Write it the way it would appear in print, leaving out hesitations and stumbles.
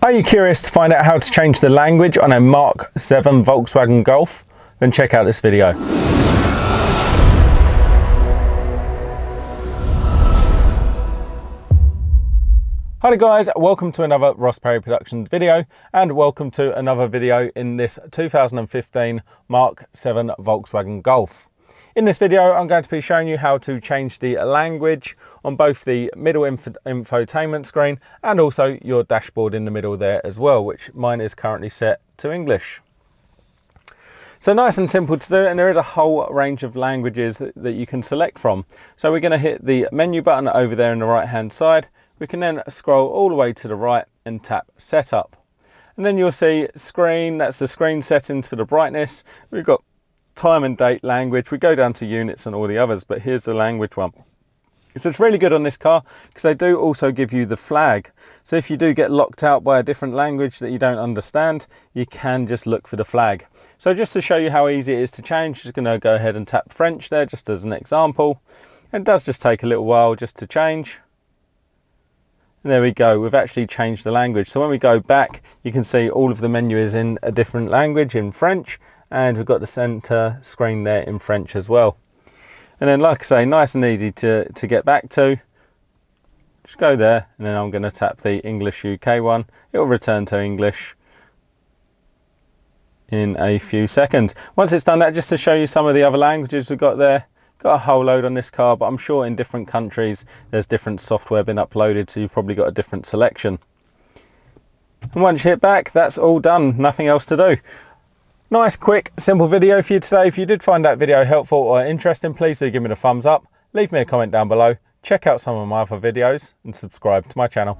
Are you curious to find out how to change the language on a Mark 7 Volkswagen Golf? Then check out this video. Hi guys, welcome to another Ross Perry Productions video and welcome to another video in this 2015 Mark 7 Volkswagen Golf. In this video I'm going to be showing you how to change the language on both the middle infotainment screen and also your dashboard in the middle there as well, which mine is currently set to English. So nice and simple to do, and there is a whole range of languages that you can select from. So we're going to hit the menu button over there on the right hand side. We can then scroll all the way to the right and tap setup. And then you'll see screen, that's the screen settings for the brightness. We've got time and date language. We go down to units and all the others, but here's the language one. So it's really good on this car because they do also give you the flag. So if you do get locked out by a different language that you don't understand, you can just look for the flag. So just to show you how easy it is to change, just going to go ahead and tap French there just as an example. It does just take a little while just to change. And there we go, we've actually changed the language. So when we go back, you can see all of the menu is in a different language, in French, and we've got the center screen there in French as well. And then, like I say, nice and easy to get back to. Just go there, and then I'm going to tap the English UK one. It will return to English in a few seconds. Once it's done that, just to show you some of the other languages we've got there. Got a whole load on this car, but I'm sure in different countries there's different software been uploaded, so you've probably got a different selection. And once you hit back, that's all done, nothing else to do. Nice, quick, simple video for you today. If you did find that video helpful or interesting, please do give me a thumbs up, leave me a comment down below, check out some of my other videos and subscribe to my channel.